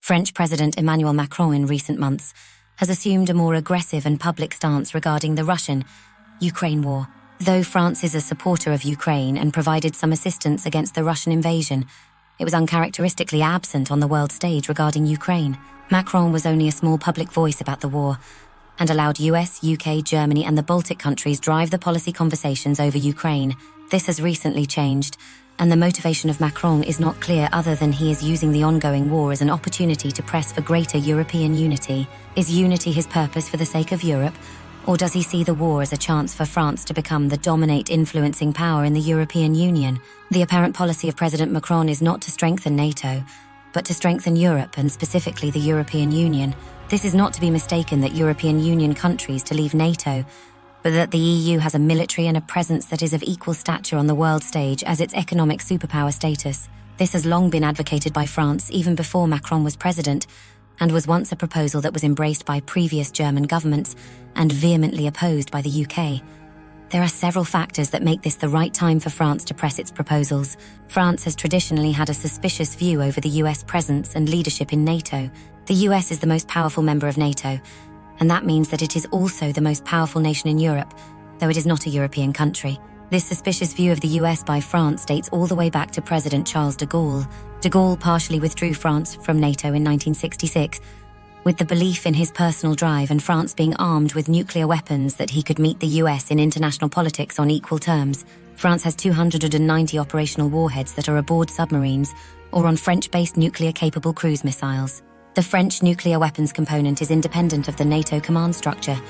French President Emmanual Macron in recent months has assumed a more aggressive and public stance regarding the Russian-Ukraine war. Though France is a supporter of Ukraine and provided some assistance against the Russian invasion, it was uncharacteristically absent on the world stage regarding Ukraine. Macron was only a small public voice about the war and allowed US, UK, Germany and the Baltic countries drive the policy conversations over Ukraine. This has recently changed, and the motivation of Macron is not clear other than he is using the ongoing war as an opportunity to press for greater European unity. Is unity his purpose for the sake of Europe, or does he see the war as a chance for France to become the dominant influencing power in the European Union? The apparent policy of President Macron is not to strengthen NATO, but to strengthen Europe and specifically the European Union. This is not to be mistaken that European Union countries to leave NATO, but that the EU has a military and a presence that is of equal stature on the world stage as its economic superpower status. This has long been advocated by France even before Macron was president, and was once a proposal that was embraced by previous German governments and vehemently opposed by the UK. There are several factors that make this the right time for France to press its proposals. France has traditionally had a suspicious view over the US presence and leadership in NATO. The US is the most powerful member of NATO, and that means that it is also the most powerful nation in Europe, though it is not a European country. This suspicious view of the US by France dates all the way back to President Charles de Gaulle. De Gaulle partially withdrew France from NATO in 1966, with the belief in his personal drive and France being armed with nuclear weapons that he could meet the US in international politics on equal terms. France has 290 operational warheads that are aboard submarines or on French-based nuclear-capable cruise missiles. The French nuclear weapons component is independent of the NATO command structure,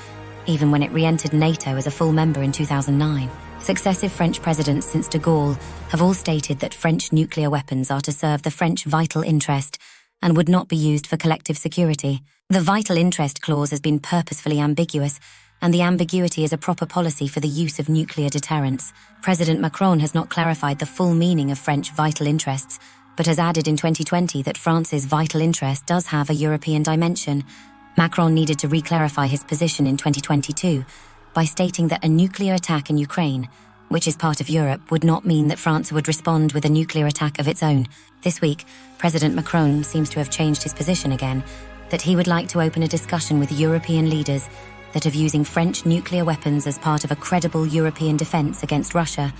even when it re-entered NATO as a full member in 2009. Successive French presidents since de Gaulle have all stated that French nuclear weapons are to serve the French vital interest and would not be used for collective security. The vital interest clause has been purposefully ambiguous, and the ambiguity is a proper policy for the use of nuclear deterrence. President Macron has not clarified the full meaning of French vital interests, but has added in 2020 that France's vital interest does have a European dimension. Macron needed to re-clarify his position in 2022 by stating that a nuclear attack in Ukraine, which is part of Europe, would not mean that France would respond with a nuclear attack of its own. This week, President Macron seems to have changed his position again, that he would like to open a discussion with European leaders that of using French nuclear weapons as part of a credible European defense against Russia,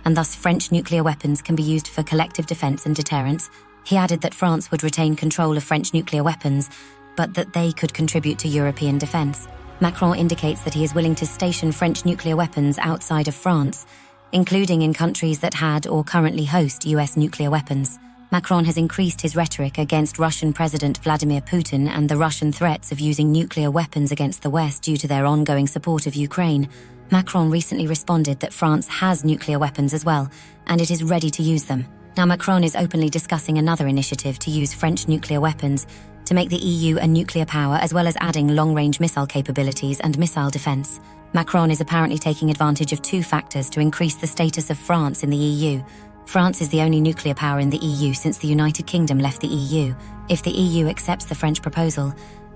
and thus French nuclear weapons can be used for collective defense and deterrence. He added that France would retain control of French nuclear weapons, but that they could contribute to European defense. Macron indicates that he is willing to station French nuclear weapons outside of France, including in countries that had or currently host US nuclear weapons. Macron has increased his rhetoric against Russian President Vladimir Putin and the Russian threats of using nuclear weapons against the West due to their ongoing support of Ukraine. Macron recently responded that France has nuclear weapons as well, and it is ready to use them. Now Macron is openly discussing another initiative to use French nuclear weapons to make the EU a nuclear power, as well as adding long-range missile capabilities and missile defense. Macron is apparently taking advantage of two factors to increase the status of France in the EU. France is the only nuclear power in the EU since the United Kingdom left the EU. If the EU accepts the French proposal,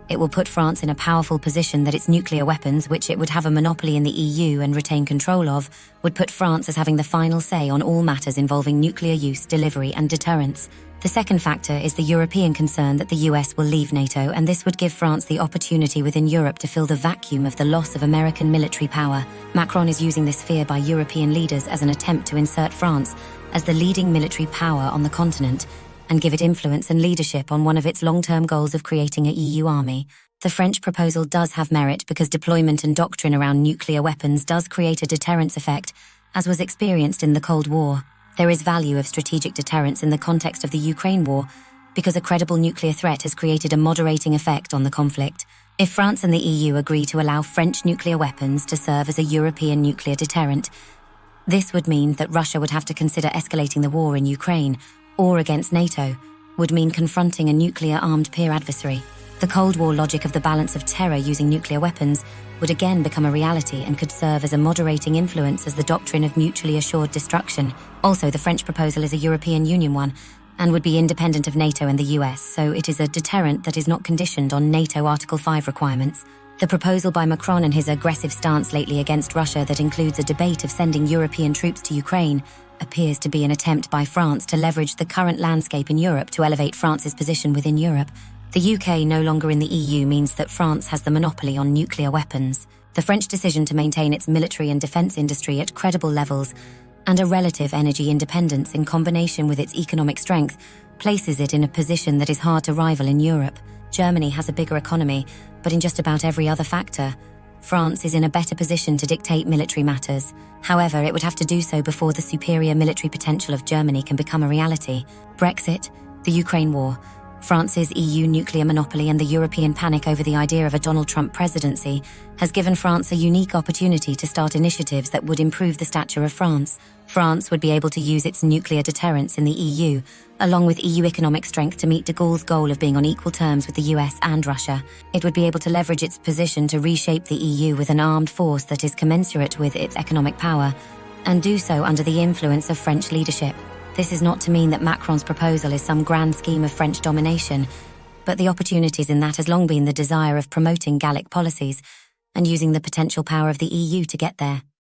it will put France in a powerful position that its nuclear weapons, which it would have a monopoly in the EU and retain control of, would put France as having the final say on all matters involving nuclear use, delivery and deterrence. The second factor is the European concern that the US will leave NATO, and this would give France the opportunity within Europe to fill the vacuum of the loss of American military power. Macron is using this fear by European leaders as an attempt to insert France as the leading military power on the continent and give it influence and leadership on one of its long-term goals of creating a EU army. The French proposal does have merit because deployment and doctrine around nuclear weapons does create a deterrence effect, as was experienced in the Cold War. There is value of strategic deterrence in the context of the Ukraine war because a credible nuclear threat has created a moderating effect on the conflict. If France and the EU agree to allow French nuclear weapons to serve as a European nuclear deterrent, this would mean that Russia would have to consider escalating the war in Ukraine, or against NATO, would mean confronting a nuclear-armed peer adversary. The Cold War logic of the balance of terror using nuclear weapons would again become a reality and could serve as a moderating influence as the doctrine of mutually assured destruction. Also, the French proposal is a European Union one and would be independent of NATO and the US, so it is a deterrent that is not conditioned on NATO Article 5 requirements. The proposal by Macron and his aggressive stance lately against Russia that includes a debate of sending European troops to Ukraine appears to be an attempt by France to leverage the current landscape in Europe to elevate France's position within Europe. The UK no longer in the EU means that France has the monopoly on nuclear weapons. The French decision to maintain its military and defence industry at credible levels and a relative energy independence in combination with its economic strength places it in a position that is hard to rival in Europe. Germany has a bigger economy, but in just about every other factor, France is in a better position to dictate military matters. However, it would have to do so before the superior military potential of Germany can become a reality. Brexit, the Ukraine war, France's EU nuclear monopoly and the European panic over the idea of a Donald Trump presidency has given France a unique opportunity to start initiatives that would improve the stature of France. France would be able to use its nuclear deterrence in the EU, along with EU economic strength to meet de Gaulle's goal of being on equal terms with the US and Russia. It would be able to leverage its position to reshape the EU with an armed force that is commensurate with its economic power, and do so under the influence of French leadership. This is not to mean that Macron's proposal is some grand scheme of French domination, but the opportunities in that has long been the desire of promoting Gallic policies and using the potential power of the EU to get there.